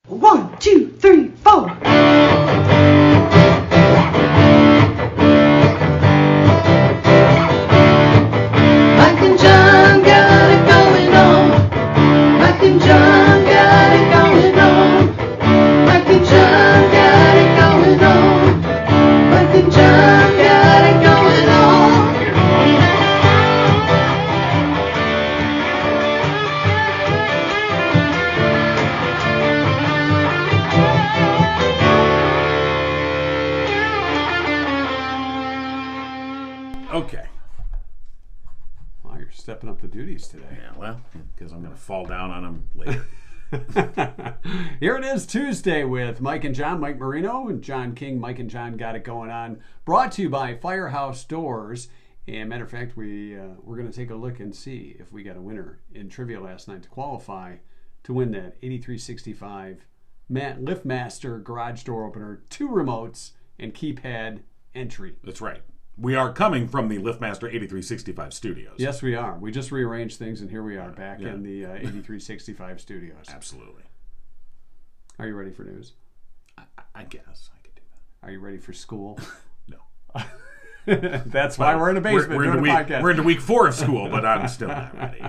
1, 2, 3, 4. Mike and John got it going on. Mike and John got it going on. Mike and John got it going on. Mike and John got it going on. Okay. Wow, you're stepping up the duties today. Yeah, well, because I'm going to fall down on them later. Here it is, Tuesday with Mike and John, Mike Marino and John King. Mike and John got it going on. Brought to you by Firehouse Doors. And matter of fact, we're going to take a look and see if we got a winner in trivia last night to qualify to win that 8365 LiftMaster garage door opener, 2 remotes, and keypad entry. That's right. We are coming from the LiftMaster 8365 studios. Yes, we are. We just rearranged things, and here we are back in the 8365 studios. Absolutely. Are you ready for news? I guess I could do that. Are you ready for school? No. That's why we're in the basement doing a podcast. We're into week 4 of school, but I'm still not ready.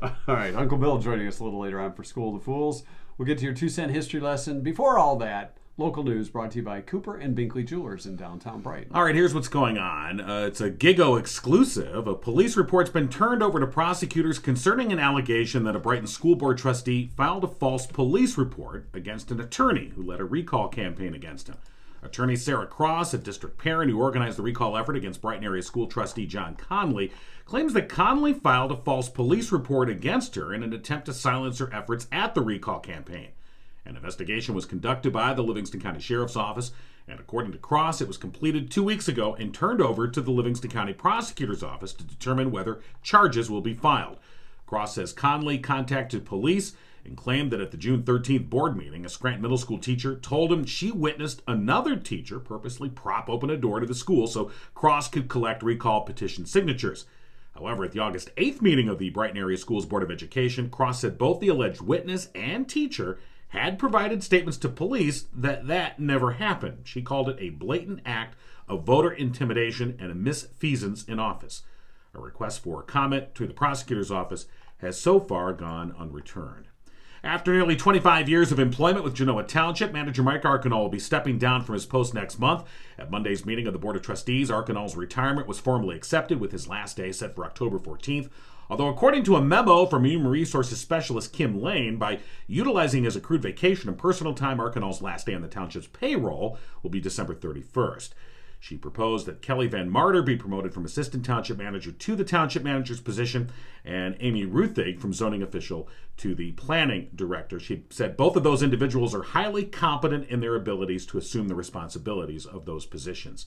All right, Uncle Bill joining us a little later on for School of the Fools. We'll get to your 2-cent history lesson. Before all that, local news brought to you by Cooper and Binkley Jewelers in downtown Brighton. All right, here's what's going on. It's a Gigo exclusive. A police report's been turned over to prosecutors concerning an allegation that a Brighton school board trustee filed a false police report against an attorney who led a recall campaign against him. Attorney Sarah Cross, a district parent who organized the recall effort against Brighton area school trustee John Conley, claims that Conley filed a false police report against her in an attempt to silence her efforts at the recall campaign. An investigation was conducted by the Livingston County Sheriff's Office, and according to Cross, it was completed 2 weeks ago and turned over to the Livingston County Prosecutor's Office to determine whether charges will be filed. Cross says Conley contacted police and claimed that at the June 13th board meeting, a Scranton Middle School teacher told him she witnessed another teacher purposely prop open a door to the school so Cross could collect recall petition signatures. However, at the August 8th meeting of the Brighton Area Schools Board of Education, Cross said both the alleged witness and teacher had provided statements to police that never happened. She called it a blatant act of voter intimidation and a misfeasance in office. A request for comment to the prosecutor's office has so far gone unreturned. After nearly 25 years of employment with Genoa Township, manager Mike Arkinall will be stepping down from his post next month. At Monday's meeting of the Board of Trustees, Arkinall's retirement was formally accepted with his last day set for October 14th. Although according to a memo from Human Resources Specialist Kim Lane, by utilizing his accrued vacation and personal time, Arkinall's last day on the township's payroll will be December 31st. She proposed that Kelly Van Martyr be promoted from assistant township manager to the township manager's position, and Amy Ruthig from zoning official to the planning director. She said both of those individuals are highly competent in their abilities to assume the responsibilities of those positions.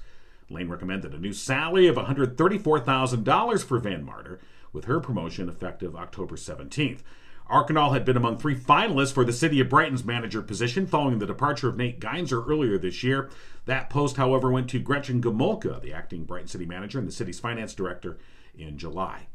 Lane recommended a new salary of $134,000 for Van Martyr, with her promotion effective October 17th. Arkinall had been among 3 finalists for the City of Brighton's manager position following the departure of Nate Geinzer earlier this year. That post, however, went to Gretchen Gomolka, the acting Brighton City manager and the city's finance director, in July.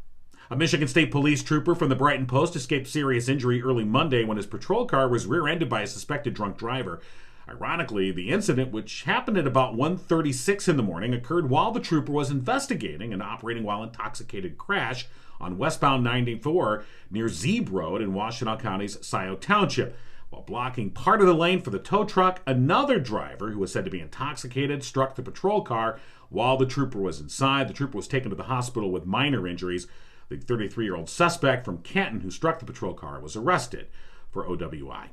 A Michigan State Police trooper from the Brighton Post escaped serious injury early Monday when his patrol car was rear-ended by a suspected drunk driver. Ironically, the incident, which happened at about 1:36 in the morning, occurred while the trooper was investigating an operating while intoxicated crash on westbound 94 near Zeeb Road in Washtenaw County's Scioto Township. While blocking part of the lane for the tow truck, another driver, who was said to be intoxicated, struck the patrol car while the trooper was inside. The trooper was taken to the hospital with minor injuries. The 33-year-old suspect from Canton who struck the patrol car was arrested for OWI.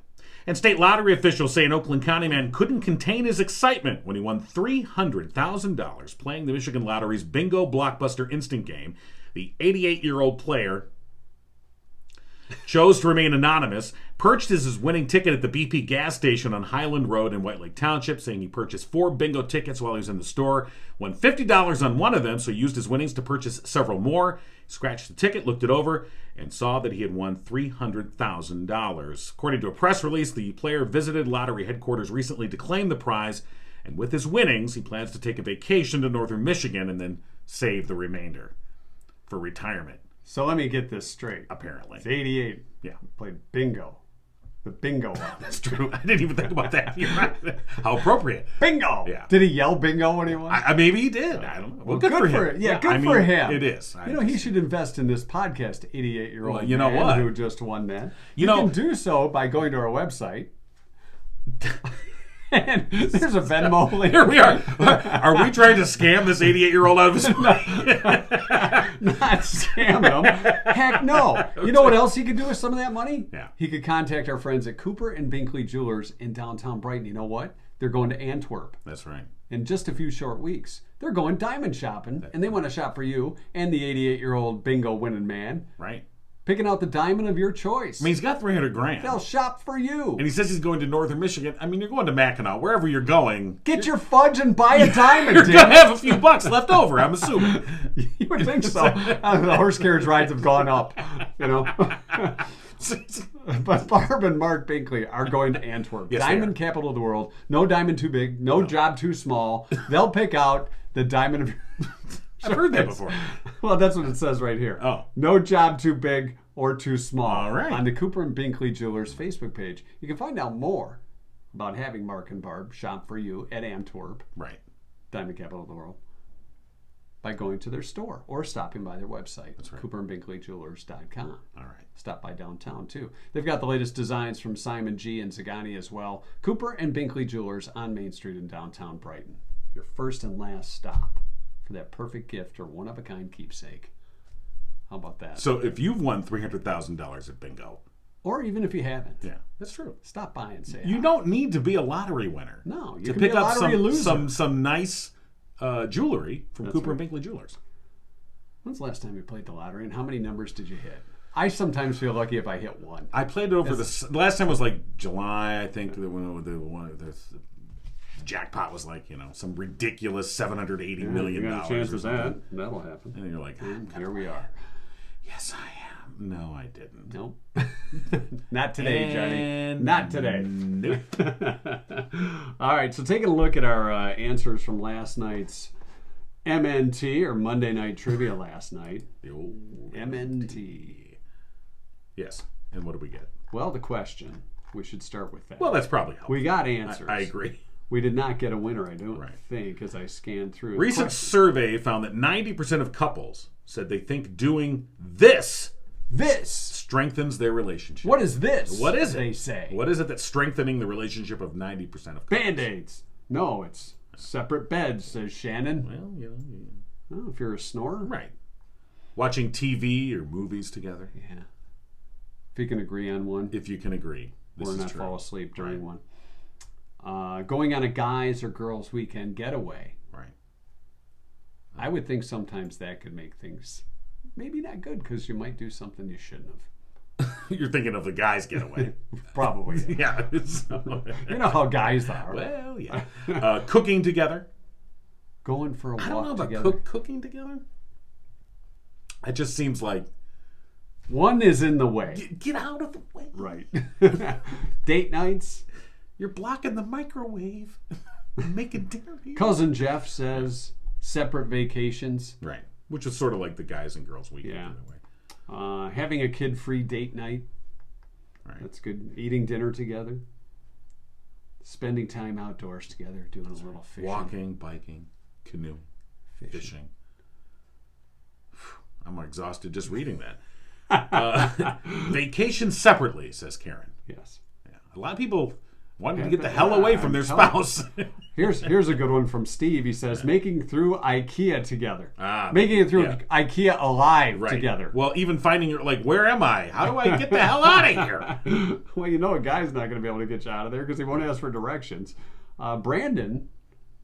And state lottery officials say an Oakland County man couldn't contain his excitement when he won $300,000 playing the Michigan Lottery's Bingo Blockbuster Instant game. The 88-year-old player chose to remain anonymous, purchased his winning ticket at the BP gas station on Highland Road in White Lake Township, saying he purchased 4 bingo tickets while he was in the store, won $50 on one of them, so he used his winnings to purchase several more. He scratched the ticket, looked it over, and saw that he had won $300,000. According to a press release, the player visited lottery headquarters recently to claim the prize, and with his winnings, he plans to take a vacation to northern Michigan and then save the remainder for retirement. So let me get this straight. Apparently. It's 88. Yeah. Played bingo. The bingo one. That's true. I didn't even think about that. You're right. How appropriate. Bingo! Yeah. Did he yell bingo when he won? Maybe he did. I don't know. Well, good for for him. it. Yeah, good for him. It is. He should invest in this podcast, 88-year-old Well, you know man what? who just won that. You can do so by going to our website. And there's a Venmo link. Here we are. Are we trying to scam this 88-year-old out of his money? Not scam him. Heck no. You know what else he could do with some of that money? Yeah. He could contact our friends at Cooper and Binkley Jewelers in downtown Brighton. You know what? They're going to Antwerp That's right. in just a few short weeks. They're going diamond shopping, and they want to shop for you and the 88-year-old bingo winning man. Right. Picking out the diamond of your choice. I mean, he's got $300,000. They'll shop for you. And he says he's going to Northern Michigan. I mean, you're going to Mackinac. Wherever you're going. Get your fudge and buy a diamond, You're dude. going to have a few bucks left over, I'm assuming. You would think so. The horse carriage rides have gone up, you know. But Barb and Mark Binkley are going to Antwerp. Yes, diamond capital of the world. No diamond too big. No job too small. They'll pick out the diamond of your I've heard that before. Well, that's what it says right here. Oh. No job too big or too small. All right. On the Cooper and Binkley Jewelers Facebook page. You can find out more about having Mark and Barb shop for you at Antwerp, Right. diamond capital of the world, by going to their store or stopping by their website. That's right. CooperandBinkleyJewelers.com. All right. Stop by downtown too. They've got the latest designs from Simon G and Zagani as well. Cooper and Binkley Jewelers on Main Street in downtown Brighton. Your first and last stop for that perfect gift or one-of-a-kind keepsake. How about that? So if you've won $300,000 at bingo. Or even if you haven't. Yeah, that's true. Stop by and say You hi. don't need to be a lottery winner. No, you to can pick be a up lottery loser. some nice jewelry from That's Cooper right. and Binkley Jewelers. When's the last time you played the lottery and how many numbers did you hit? I sometimes feel lucky if I hit one. I played it over the last time was like July, I think. The jackpot was like, some ridiculous $780 million. You got a chance of that. That'll happen. And you're like, And here we are. yes, I am. No, I didn't. Nope. Not today, Johnny. And Not today. Nope. All right, so taking a look at our answers from last night's MNT, or Monday Night Trivia last night. The old MNT. Yes. And what do we get? Well, the question. We should start with that. Well, that's probably helpful. We got answers. I agree. We did not get a winner, I don't Right. think, as I scanned through. Recent survey found that 90% of couples said they think doing this strengthens their relationship. What is this? What is it? They say. What is it that's strengthening the relationship of 90% of couples? Band-Aids. No, it's separate beds, says Shannon. Well, Oh, if you're a snorer. right. Watching TV or movies together, Yeah. If you can agree on one. if you can agree. This Or is not true. fall asleep during Right. one. Going on a guys or girls weekend getaway. Right. I would think sometimes that could make things maybe not good because you might do something you shouldn't have. You're thinking of the guys getaway. Probably. Yeah. You know how guys are. Well, yeah. Cooking together. Going for a walk I don't know about together. cooking together. It just seems like One is in the way. get out of the way. Right. Date nights. You're blocking the microwave. Making dinner here. Cousin Jeff says separate vacations. Right. Which is sort of like the guys and girls weekend. Yeah. In a way. Having a kid-free date night. Right. That's good. Eating dinner together. Spending time outdoors together, doing a little fishing. Walking, biking, canoe, fishing. I'm exhausted just reading that. Vacation separately, says Karen. Yes. Yeah. A lot of people wanting to get the hell away from their spouse. Here's a good one from Steve. He says, making through IKEA together. Making it through yeah. IKEA alive Right. together. Well, even finding your, like, where am I? How do I get the hell out of here? Well, you know a guy's not going to be able to get you out of there because he won't ask for directions. Brandon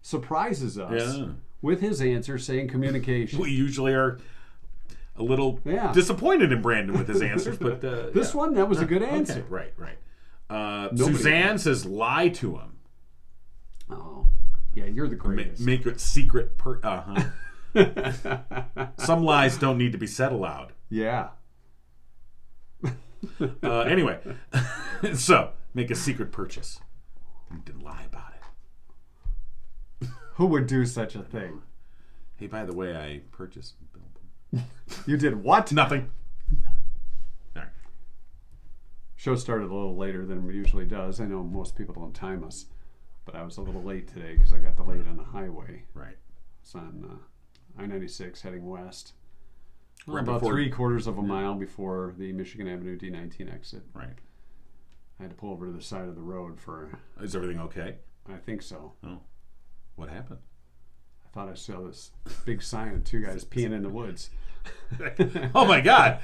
surprises us Yeah. with his answer saying communication. We usually are a little Yeah. disappointed in Brandon with his answers, but This yeah. one, that was a good answer. Okay, right. Nobody- Suzanne says lie to him. Oh, yeah, you're the greatest. Make it secret. Some lies don't need to be said aloud. Yeah. Anyway, so make a secret purchase. You can lie about it. Who would do such a thing? Hey, by the way, I purchased. You did what? Nothing. All right. Show started a little later than it usually does. I know most people don't time us, but I was a little late today because I got delayed on the highway. Right. It's on I-96 heading west. Right About before- 3/4 of a mile before the Michigan Avenue D19 exit. Right. I had to pull over to the side of the road for, Is everything okay? I think so. Oh. What happened? I thought I saw this big sign of 2 guys peeing in the woods. Oh my God!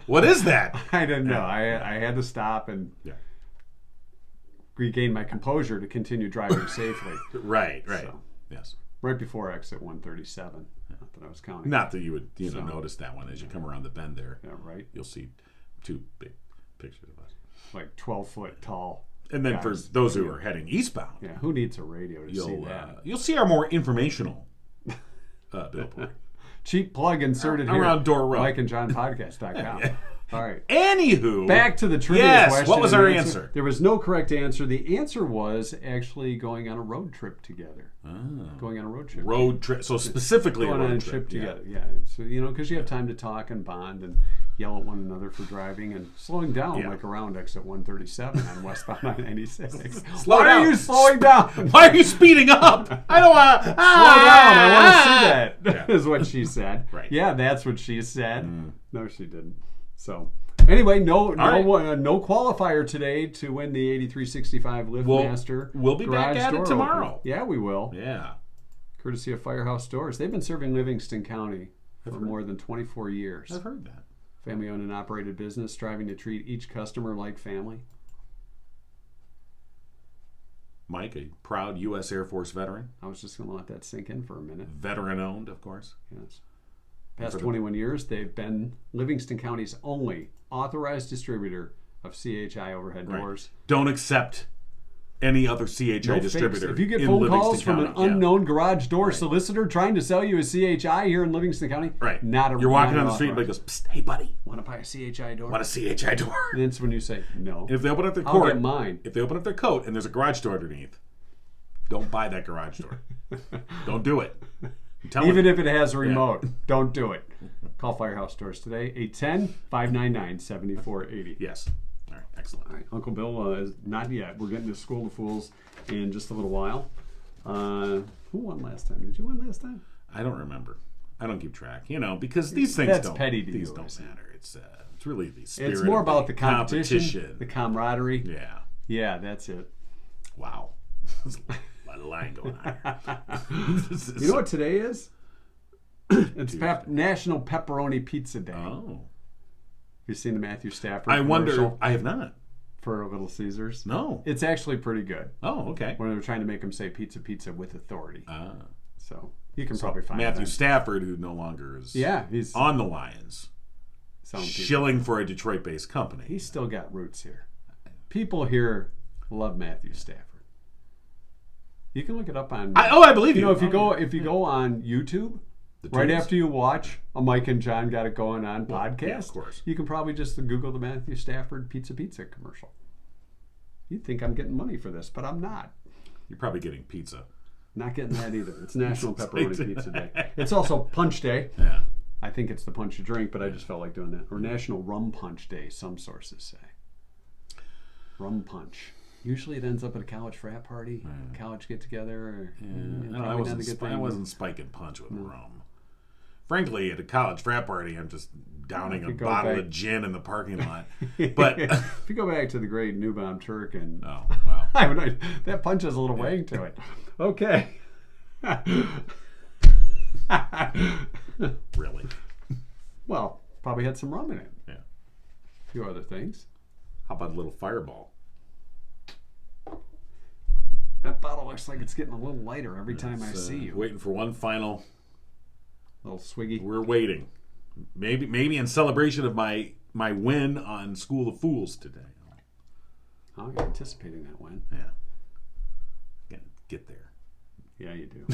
What is that? I didn't know. I had to stop and Yeah. regain my composure to continue driving safely. Right. So, Yes. right before exit 137. Not that I was counting. Not that you would So- notice that one as you come around the bend there. Yeah, right. You'll see 2 big pictures of us. Like 12-foot tall. And then guys. for those who are heading eastbound, Yeah, who needs a radio to see you'll that? you'll see our more informational billboard. Cheap plug inserted here. Around Door Road. MikeandJohnPodcast.com. All right. Anywho, Back to the trivia yes, question. what was and our the answer? There was no correct answer. The answer was actually going on a road trip together. Going on a road trip. Road trip. So specifically Going a on a road trip yeah. together. Yeah. So, because you have time to talk and bond and yell at one another for driving and slowing down Yeah. like around exit 137 on westbound I-96. Slow Why down. are you slowing down? Why are you speeding up? I don't want to. Slow down. I want to see that. Yeah. Is what she said. Right. Yeah, that's what she said. No, she didn't. So, anyway, no qualifier today to win the 8365 LiftMaster. We'll be back garage at it door tomorrow. opener. Yeah, we will. Yeah. Courtesy of Firehouse Doors. They've been serving Livingston County for more than 24 years. I've heard that. Family owned and operated business, striving to treat each customer like family. Mike, a proud U.S. Air Force veteran. I was just going to let that sink in for a minute. Veteran owned, of course. Yes. Past 21 years, they've been Livingston County's only authorized distributor of CHI overhead doors. Don't accept any other CHI No fakes. distributor. If you get in phone Livingston calls from an County, yeah. unknown garage door solicitor trying to sell you a CHI here in Livingston County, Right. not a You're walking not down the street and he authorized. goes, Psst, hey, buddy, Want to buy a CHI door? want a CHI door? And that's when you say no. If they open up their I'll coat, get mine. if they open up their coat and there's a garage door underneath, don't buy that garage door. Don't do it. I'm telling Even you. if it has a remote, don't do it. Call Firehouse Doors today, 810-599-7480. Yes. All right. Excellent. All right, Uncle Bill is not yet. We're getting to School of Fools in just a little while. Who won last time? Did you win last time? I don't remember. I don't keep track. Because these things That's don't. petty to these you, don't isn't it? Matter. It's really the spirit. It's more of about the competition, the camaraderie. Yeah. Yeah, that's it. Wow. There's a lot of lying going on here. You know what today is? It's National Pepperoni Pizza Day. Oh. You seen the Matthew Stafford I wonder. commercial I have not. for Little Caesars? No. It's actually pretty good. Oh, okay. When they were trying to make him say pizza, pizza with authority. Ah. So you can probably find Matthew that. Stafford, who no longer is He's on the Lions, selling pizza. shilling for a Detroit-based company. He's still got roots here. People here love Matthew Stafford. You can look it up on. I believe you. If you go on YouTube, right tunes. after you watch a Mike and John Got It Going On podcast, yeah, of course. you can probably just Google the Matthew Stafford Pizza commercial. You'd think I'm getting money for this, but I'm not. You're probably getting pizza. Not getting that either. It's National Pepperoni Pizza Day. It's also Punch Day. Yeah. I think it's the punch you drink, but I just felt like doing that. Or National Rum Punch Day, some sources say. Rum punch. Usually it ends up at a college frat party, college get together. I wasn't spiking punch with rum. Frankly, at a college frat party, I'm just downing a bottle of gin in the parking lot. But if you go back to the great Newbaum Turk and oh wow, that punch has a little wang to it. Okay. Really? Well, probably had some rum in it. Yeah. A few other things. How about a little Fireball? That bottle looks like it's getting a little lighter every time I see you. Waiting for one final. Little swiggy. We're waiting. Maybe in celebration of my win on School of Fools today. Oh, you're anticipating that win. Yeah. Get there. Yeah, you do.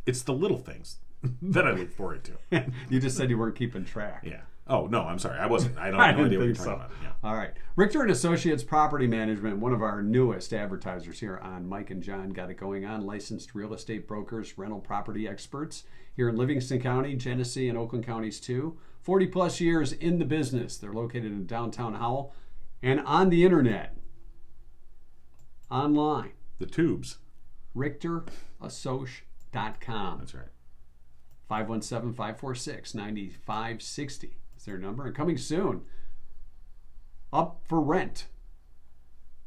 It's the little things that I look forward to. You just said you weren't keeping track. Yeah. Oh, no, I'm sorry. I wasn't. I don't I have no didn't idea what you're think talking so. about. Yeah. All right. Richter and Associates Property Management, one of our newest advertisers here on Mike and John Got It Going On, licensed real estate brokers, rental property experts here in Livingston County, Genesee, and Oakland counties too. 40 plus years in the business. They're located in downtown Howell. And on the internet, online, The tubes. RichterAssoc.com. That's right. 517-546-9560 is their number. And coming soon, Up for Rent,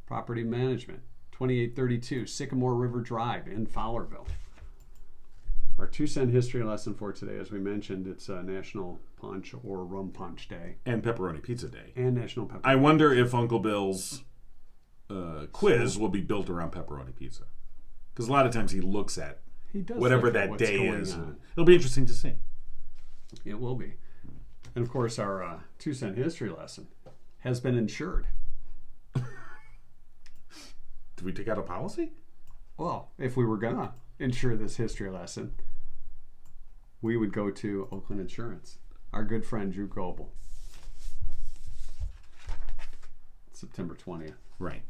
Property Management, 2832 Sycamore River Drive in Fowlerville. Our 2-cent history lesson for today, as we mentioned, it's National Punch or Rum Punch Day. And Pepperoni Pizza Day. And National Pepperoni. I wonder if Uncle Bill's quiz will be built around pepperoni pizza. Because a lot of times he looks at whatever that day is. It'll be interesting to see. It will be. And of course, our 2-cent history lesson has been insured. Did we take out a policy? Well, if we were going to insure this history lesson, we would go to Oakland Insurance. Our good friend Drew Goebel. September 20th. Right.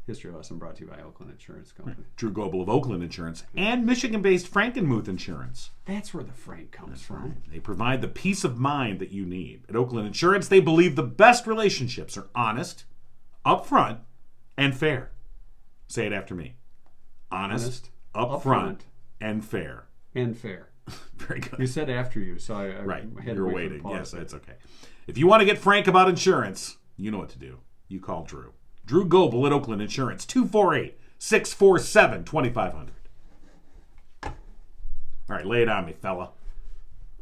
History lesson brought to you by Oakland Insurance Company. Right. Drew Goebel of Oakland Insurance and Michigan-based Frankenmuth Insurance. That's where the Frank comes from. Right. They provide the peace of mind that you need. At Oakland Insurance, they believe the best relationships are honest, upfront, and fair. Say it after me. Honest, upfront, and fair. And fair. Very good. You said after you, so I right. had You're to waiting. Yes, that's okay. If you want to get frank about insurance, you know what to do. You call Drew. Drew Goebel at Oakland Insurance, 248-647-2500. All right, lay it on me, fella.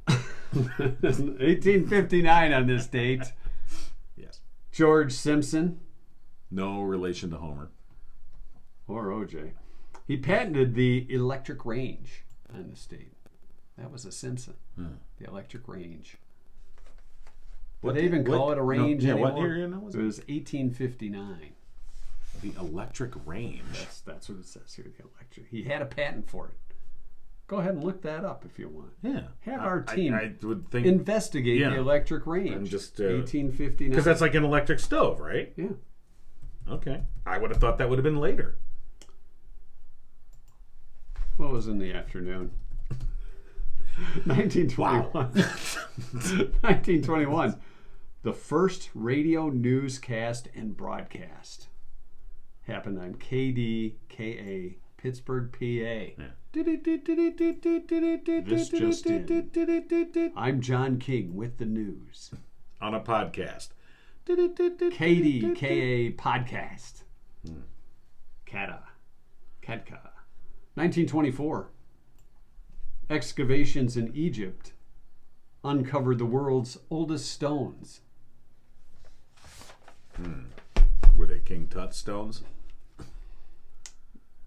1859 on this date. Yes. George Simpson. No relation to Homer. Or OJ. He patented the electric range on this date. That was a Simpson. The electric range. Did they even call it a range anymore? What year was it? It was 1859. The electric range. That's what it says here, the electric. He had a patent for it. Go ahead and look that up if you want. Yeah. Have our team I would think investigate the electric range. I'm just 1859. Because that's like an electric stove, right? Yeah. Okay. I would have thought that would have been later. What was in the afternoon? 1921. 1921. The first radio newscast and broadcast happened on KDKA, Pittsburgh, PA. Yeah. This just in. I'm John King with the news. On a podcast. KDKA podcast. Kata. 1924. Excavations in Egypt uncovered the world's oldest stones. Were they King Tut stones?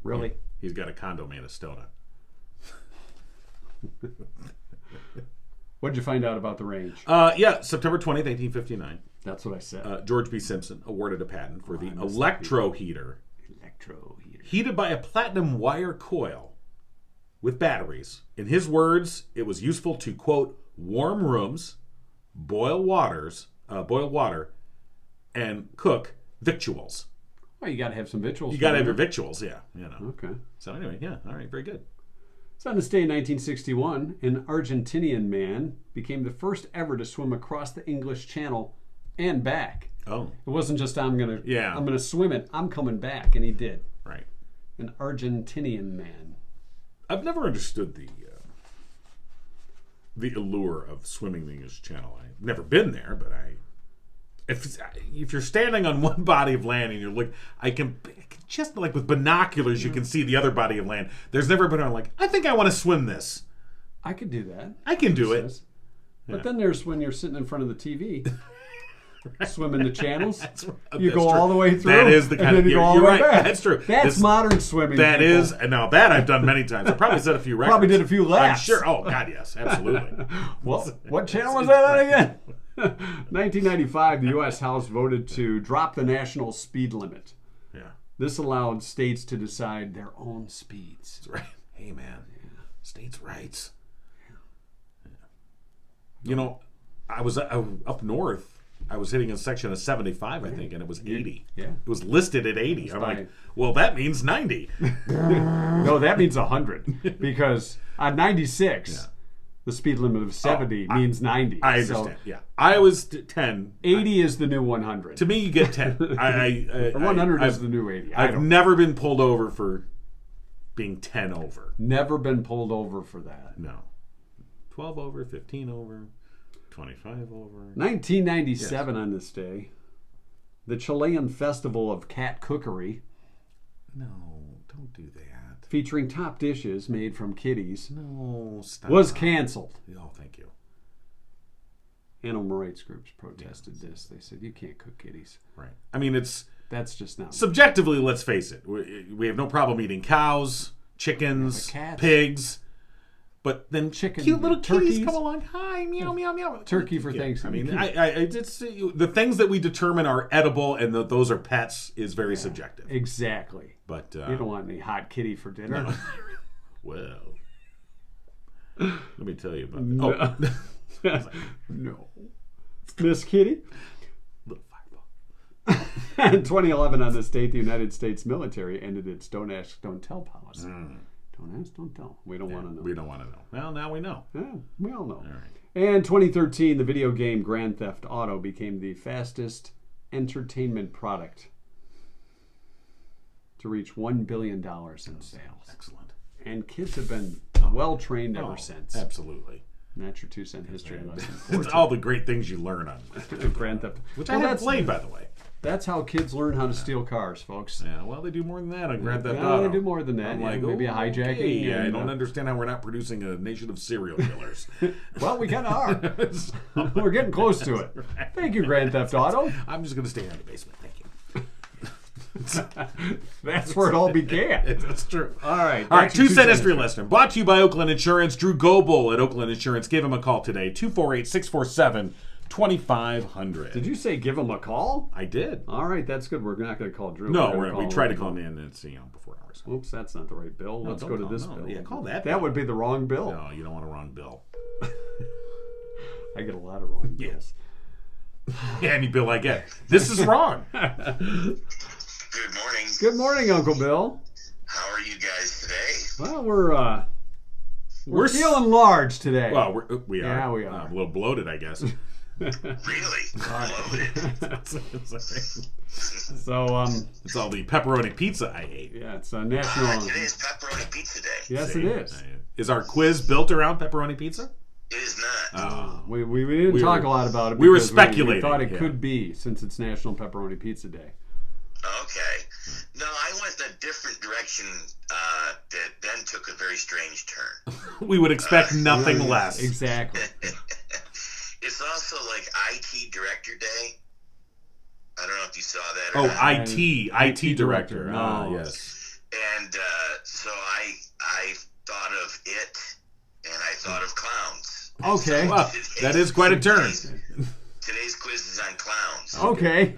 Really? Yeah. He's got a condo made of stone. What did you find out about the range? September 20th, 1859. That's what I said. George B. Simpson awarded a patent for the electro heater. Heated by a platinum wire coil with batteries. In his words, it was useful to, quote, warm rooms, boil water, and cook victuals. Well, you got to have some victuals. You got to have your victuals, yeah. You know. Okay. So anyway, yeah, all right, very good. So on this day in 1961, an Argentinian man became the first ever to swim across the English Channel and back. Oh. It wasn't just I'm gonna swim it. I'm coming back, and he did. Right. An Argentinian man. I've never understood the allure of swimming the English Channel. I've never been there, but if you're standing on one body of land and you're like, I can just like with binoculars, you can see the other body of land. There's never been I'm like, I think I want to swim this. I could do that. I can do it. But then there's when you're sitting in front of the TV. Right. Swimming the channels. You that's go true. all the way through. That is the kind and then of you go all the way right. back. That's true. That's modern swimming. That people. is, and now that I've done many times. I probably set a few records. Probably did a few laps. I'm sure. Oh God, yes, absolutely. Well, what channel was that on again? 1995, the U.S. House voted to drop the national speed limit. Yeah. This allowed states to decide their own speeds. That's right. Hey man, states' rights. Yeah. You know, I was up north. I was hitting a section of 75, I think, and it was 80. Yeah. It was listed at 80. I'm like, well, that means 90. No, that means 100. Because on 96, The speed limit of 70 means 90. I understand. Yeah, I was 10. 80 is the new 100. To me, you get 10. 100 is the new 80. I've never been pulled over for being 10 over. Never been pulled over for that. No. 12 over, 15 over, 25 over. 1997 on this day, the Chilean Festival of Cat Cookery. No, don't do that. Featuring top dishes made from kitties. No, stop. Was canceled. Oh, thank you. Animal rights groups protested this. They said, you can't cook kitties. Right. I mean, That's just not. subjectively, let's face it. We have no problem eating cows, chickens, cats. pigs. But then Chicken, cute little kitties turkeys. come along. Hi, meow, meow, meow. Turkey for Yeah, Thanksgiving. I mean, I just the things that we determine are edible and that those are pets is very subjective. Exactly. But You don't want any hot kitty for dinner. well, let me tell you about that. No. No. Miss Kitty? Little fireball. In 2011, on this date, the United States military ended its don't ask, don't tell policy. Don't ask, don't tell. We don't want to know. We don't want to know. Well, now we know. Yeah, we all know. All right. And 2013, the video game Grand Theft Auto became the fastest entertainment product to reach $1 billion in sales. Excellent. And kids have been well trained ever since. Absolutely. And that's your 2-cent history lesson. It's all the great things you learn on Grand Theft. which I have played, by the way. That's how kids learn how to steal cars, folks. Yeah, well, they do more than that on Grand Theft Yeah, Auto. they do more than that. I'm Yeah, like, maybe a okay, hijacking. Yeah, I and, don't understand how we're not producing a nation of serial killers. Well, we kind of are. We're getting close to it. Thank you, Grand Theft Auto. I'm just going to stay in the basement. Thank you. That's where it all began. That's true. All right. All right, that's your 2-cent history lesson. Brought to you by Oakland Insurance. Drew Goebel at Oakland Insurance. Give him a call today. 248-647-2500. Did you say give him a call? I did. All right, that's good. We're not going to call Drew. No, We're gonna we call tried to him. call him in and it's, before hours. Oops, that's not the right bill. Let's don't go to call- this no, bill. yeah, call that That bill. would be the wrong bill. No, you don't want a wrong bill. I get a lot of wrong bills. Any bill I get. This is wrong. Good morning. Good morning, Uncle Bill. How are you guys today? Well, we're We're s- feeling large today. Well, we are. Yeah, we are. A little bloated, I guess. Really? Loaded. So, It's all the pepperoni pizza I ate. yeah, it's a national. Today is pepperoni pizza day. Yes, it is. Is our quiz built around pepperoni pizza? It is not. We didn't We talk were- a lot about it. we were because speculating, We thought it yeah. could be since it's National Pepperoni Pizza Day. Okay. No, I went a different direction that then took a very strange turn. We would expect nothing Yeah, less. Exactly. It's also like IT Director Day. I don't know if you saw that or Oh, not. IT director. No. Ah, yes. And so I thought of it, and I thought of clowns. Okay. Well, that is quite a turn. Today's quiz is on clowns. Okay.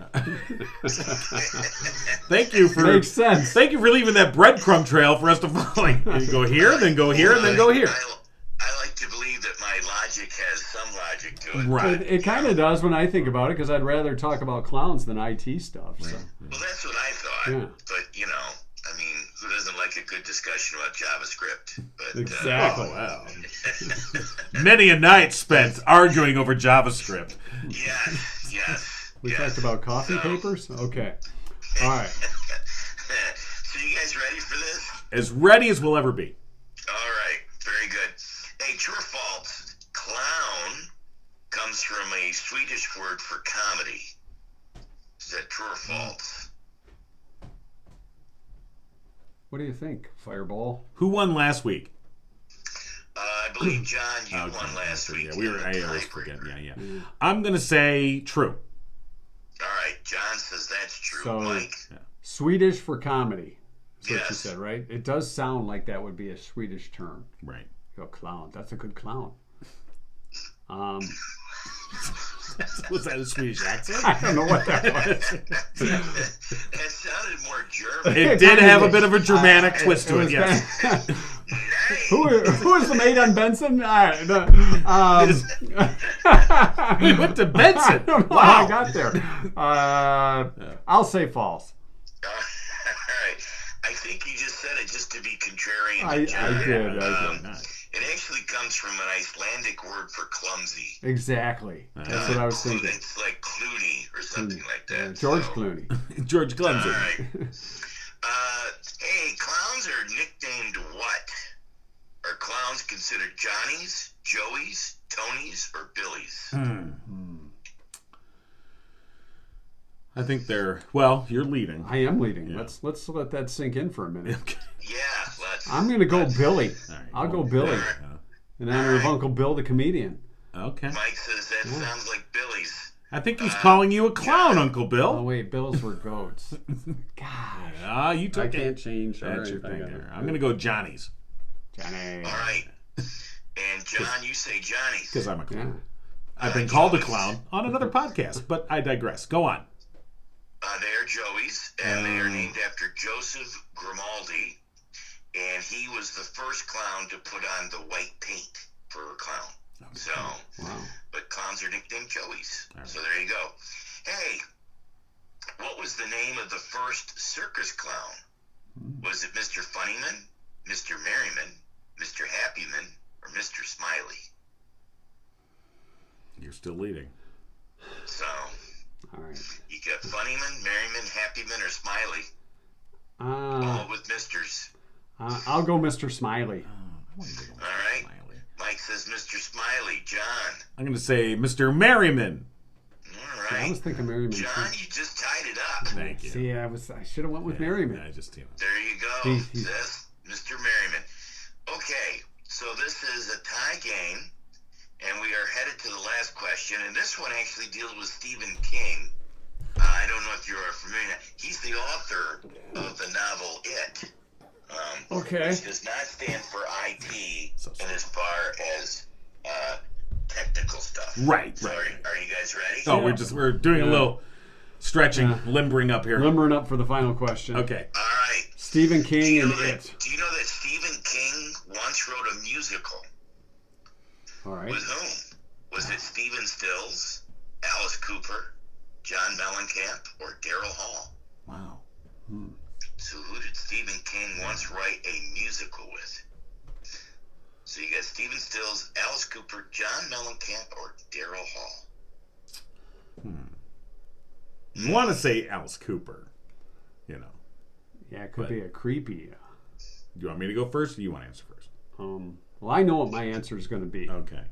Thank you for Makes sense. Thank you for leaving that breadcrumb trail for us to follow. You go here, then go here, and then go here. I like to believe that my logic has some logic to it. Right. It kind of does when I think about it, because I'd rather talk about clowns than IT stuff. So. Well, that's what I thought. Yeah. But, I mean, who doesn't like a good discussion about JavaScript? But, Exactly. Oh, wow. Many a night spent arguing over JavaScript. yes. We yes. talked about coffee So- papers? Okay. All right. So you guys ready for this? As ready as we'll ever be. All right. Very good. Hey, true or false? Clown comes from a Swedish word for comedy. Is that true or false? What do you think, Fireball? Who won last week? I believe, John, you Okay. won last week. Yeah, in the I always tiebreaker. forget. Yeah. I'm gonna say true. All right. John says that's true. So- Mike? Swedish for comedy. That's what you Yes. said, right? It does sound like that would be a Swedish term. Right. A clown. That's a good clown. Was that a Swedish accent? I don't know what that was. That sounded more German. It did have a bit of a Germanic twist to it. was Yes. Who is the maid on Benson? We went to Benson. I Wow. got there. I'll say false. All right. I think you just said it just to be contrarian. I to John. did. Um, It actually comes from an Icelandic word for clumsy. Exactly. That's what I was thinking. It's like Clooney or something like that. George So, Clooney. George Clemson. All right. Hey, clowns are nicknamed what? Are clowns considered Johnnies, Joeys, Tonys, or Billies? I think they're, well, you're leading. I am leading. Yeah. Let's let that sink in for a minute. Yeah, let's. I'm going to go Billy. All right. I'll go Billy. In honor of Uncle Bill the comedian. Okay. Mike says that sounds like Billy's. I think he's calling you a clown, Uncle Oh, Bill. wait. Bills were goats. Gosh. Ah, you took I it. can't change. That's All your right, I thing got there. it. I'm going to go Johnny's Johnny. All right. And John, you say Johnny's. because I'm a Yeah. clown. I've been called a clown on another podcast, but I digress. Go on. They are Joey's, and they are named after Joseph Grimaldi, and he was the first clown to put on the white paint for a clown. Okay. So, Wow. but clowns are nicknamed Joey's. So there you go. Hey, what was the name of the first circus clown? Was it Mr. Funnyman, Mr. Merryman, Mr. Happyman, or Mr. Smiley? You're still leading. So, All right. you got Funnyman, Merryman, Happyman, or Smiley, all with Misters. I'll go Mr. Smiley. I want to go with All right. Smiley. Mike says Mr. Smiley. John. I'm going to say Mr. Merriman. All I right. was thinking Merryman. John, you just tied it up. Thank you. See, I should have went with Merryman. I just, There you go. He- Says Mr. Merriman. Okay, so this is a tie game, and we are headed to the last question, and this one actually deals with Stephen King. I don't know if you are familiar. He's the author of the novel It. Okay. Which does not stand for IT So in as far as technical stuff. Right, So right. are you guys ready? Oh, we're doing a little stretching, limbering up here. Limbering up for the final question. Okay. All right. Stephen King and Do It. you know that Stephen King once wrote a musical? All right. With whom? Was it Stephen Stills, Alice Cooper, John Mellencamp, or Daryl Hall? Wow. So who did Stephen King once write a musical with? So you got Stephen Stills, Alice Cooper, John Mellencamp, or Daryl Hall? You want to say Alice Cooper, you know. Yeah, it could be a creepy. Do you want me to go first, or do you want to answer first? Well, I know what my answer is going to be, Okay.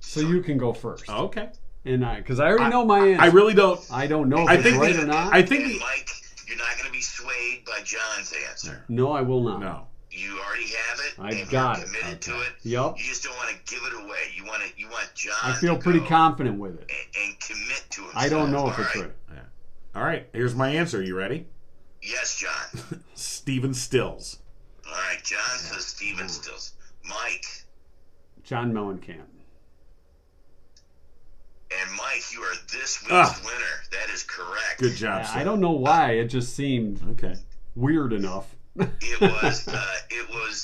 so you can go first. Okay. And because I already know my answer. I really don't. I don't know if I it's think right the- or not. I think And the, Mike, you're not going to be swayed by John's answer. No, I will not. no. You already have it. I've and got you're it. committed to it. Yup. You just don't want to give it away. You want John. I feel to pretty go confident with it. and commit to himself. I don't know if All it's right. right. Yeah. All right. Here's my answer. You ready? Yes, John. Stephen Stills. All right, John says Stephen Stills. Mike. John Mellencamp. And Mike, you are this week's Ah. winner. That is correct. Good job, Yeah, sir. I don't know why. It just seemed Okay. weird enough. It was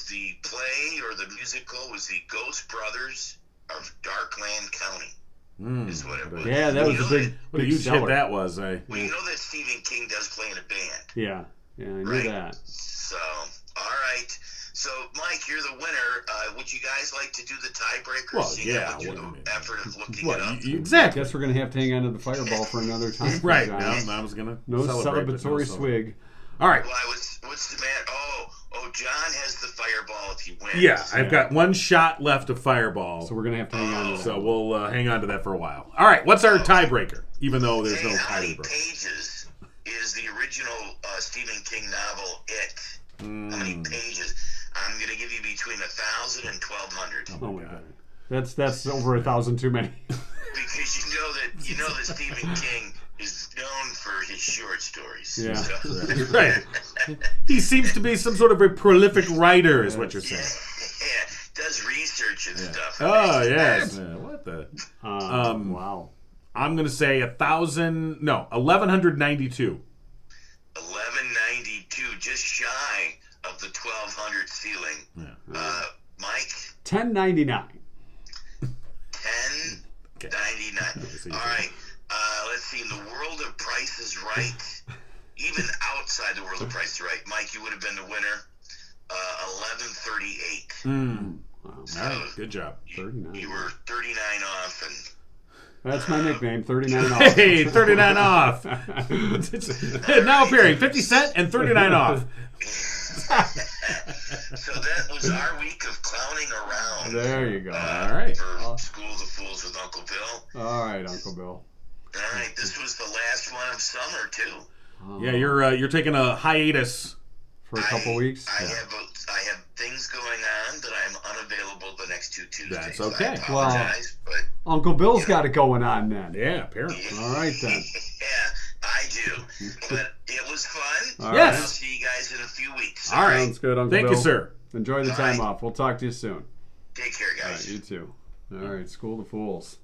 the play or the musical was the Ghost Brothers of Darkland County. Is what it was. Yeah, that was You a know big, What a big huge seller. hit that was. Well, you know that Stephen King does play in a band, Yeah, I knew right? that. So, all right. So, Mike, you're the winner. Would you guys like to do the tiebreaker? Well, Seeing yeah, how much what- of the effort of looking What? it up. I Exactly. guess we're gonna have to hang on to the fireball for another time. Right. John. No, I was gonna No celebrate, but no celebratory celebrate. swig. All right. Why? What's the matter? Oh, John has the fireball if he wins. Yeah, I've got one shot left of Fireball, So we're gonna have to hang on to that. so we'll hang on to that for a while. All right. What's our tiebreaker? Even though there's Hey, no how many tiebreaker. pages is the original Stephen King novel It? How Hmm. many pages? I'm going to give you between 1,000 and 1,200 Oh my god, that's over 1,000 too many. because you know that Stephen King is known for his short stories. Yeah. So, Right. He seems to be some sort of a prolific writer, is what you're saying. yeah, does research and stuff. Oh yes. Yeah, what the? Wow. I'm gonna say 1,192. 1192, just shy of the 1,200 ceiling. Yeah. Mike, 1099. 1099. All right. Let's see. In the world of Price is Right, even outside the world of Price is Right, Mike, you would have been the winner. 1138. Wow. So All right, good job. 39. you were 39 off, and That's my nickname, 39 off. Hey, 39 off. Now appearing 50 cent and 39 off. so that was our week of clowning around. There you go. All right. For School of the Fools with Uncle Bill. All right, Uncle Bill. All right, this was the last one of summer too. Yeah, you're taking a hiatus. For a couple weeks. I have things going on that I'm unavailable the next 2 Tuesdays. That's okay. I apologize, but Uncle Bill's got it going on then. Yeah, apparently. All right then. yeah, I do. But it was fun. All Yes. I'll see you guys in a few weeks. All right. Sounds good, Uncle Thank Bill. you, sir. Enjoy the All time right. off. We'll talk to you soon. Take care, All guys. right, you too. All right, School of the Fools.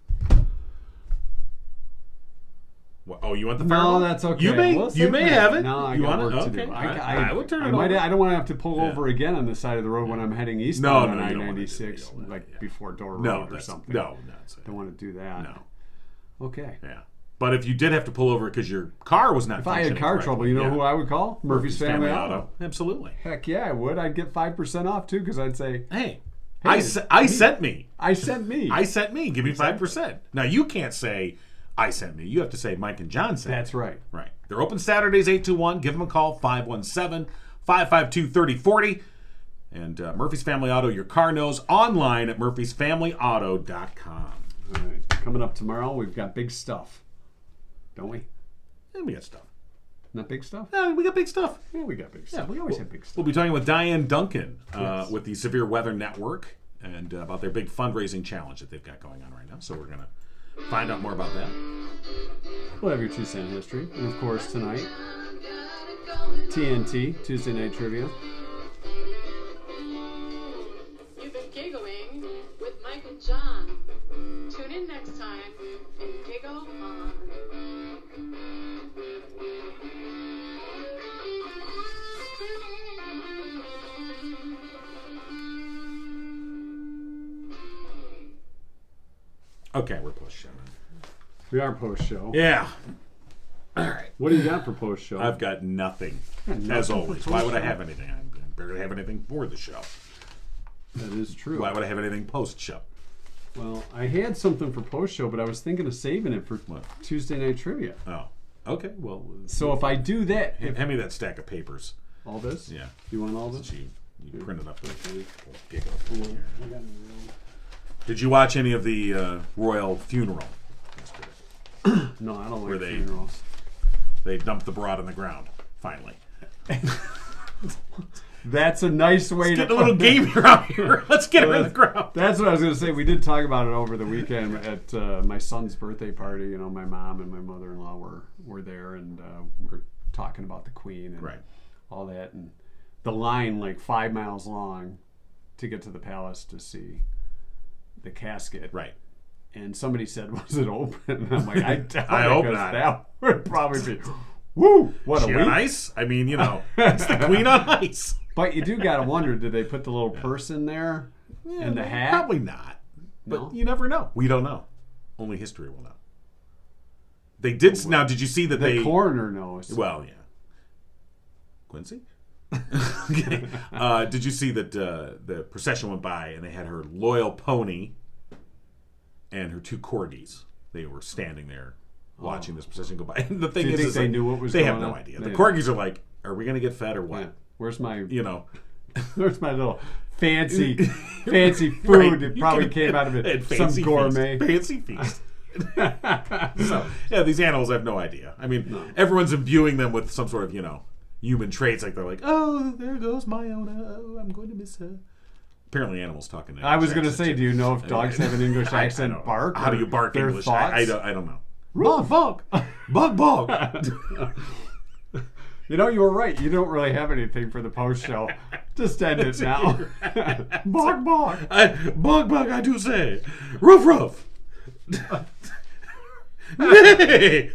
Oh, you want the No, fireball? that's okay. You may We'll you save may that. have it. No, I you got want work it? to Okay. do. I would turn I it might. over. I don't want to have to pull Yeah. over again on the side of the road when I'm heading eastbound No, on you don't wanna do I-96, that. like Yeah. before Door No, Road or that's, something. no, that's it. Don't want to do that. No. Okay. Yeah. But if you did have to pull over because your car was not If I had functioning car correctly, trouble, you know yeah. who I would call? Murphy's Family Auto. Absolutely. Heck yeah, I would. I'd get 5% off too because I'd say, Hey, Hey, I sent me. I sent me. I sent me. Give me 5%. Now you can't say I sent me. You have to say Mike and John sent me. That's right. Right. They're open Saturdays 8 to 1. Give them a call 517-552-3040. And Murphy's Family Auto, your car knows, online at murphysfamilyauto.com. All right. Coming up tomorrow, we've got big stuff. Don't we? And we got stuff. Not big stuff? Yeah, we got big stuff. Yeah, we got big stuff. We always have big stuff. We'll be talking with Diane Duncan Yes. with the Severe Weather Network and about their big fundraising challenge that they've got going on right now. So we're going to find out more about that. We'll have your 2 cent history. And of course, tonight, TNT, Tuesday Night Trivia. You've been giggling with Mike and John. Tune in next time and giggle on. Okay, we're post show. We are post-show. Yeah. All right. What do you got for post-show? I've got nothing, nothing as for always. Why would I post-show. have anything? I barely have anything for the show. That is true. Why would I have anything post show? Well, I had something for post-show, but I was thinking of saving it for What? Tuesday Night Trivia. Oh, okay. Well, So if I do that, hand me that stack of papers. all this? Yeah. You want all this? You printed up the Okay. giggle. I got it real- Did you watch any of the royal funeral yesterday? No, I don't Were like they- funerals. They dumped the broad on the ground. Finally. That's a nice way to Get a little put game here out here. Let's get her in the ground. That's what I was going to say. We did talk about it over the weekend at my son's birthday party. You know, my mom and my mother-in-law were there, and we were talking about the Queen and Right. all that. And the line, like 5 miles long, to get to the palace to see the casket. Right. And somebody said, "Was it open?" And I'm like, "I doubt I it, hope 'cause not. That would probably be, woo, what a She week." on ice? I mean, you know, it's the Queen on ice. But you do gotta wonder, did they put the little purse in there and the hat? Probably not. But No? you never know. We don't know. Only history will know. They did. Now, did you see that The they? coroner knows. Well, yeah. Quincy. Okay. Did you see that the procession went by and they had her loyal pony and her 2 corgis? They were standing there watching this procession go by. And the thing Do you is, think is they like, knew what was they going have no on? idea. They The have- corgis are like, "Are we going to get fed or what?" Yeah. Where's my You know. where's my little fancy food Right. that You probably can- came out of they it? had Some fancy gourmet. feast. Fancy feast. So yeah, these animals have no idea. I mean, everyone's imbuing them with some sort of human traits. Like they're like, "Oh, there goes my Iona. Oh, I'm going to miss her." Apparently, animals talking. I was going to say, do you know if dogs have an English I accent? don't know. Bark? How do you or bark their English? Thoughts? I don't know. Bog, bog, bog, bog. You know, you were right. You don't really have anything for the post show. Just end it now. Bog, bog. Bog, bog. I do say, ruff, ruff. Nay.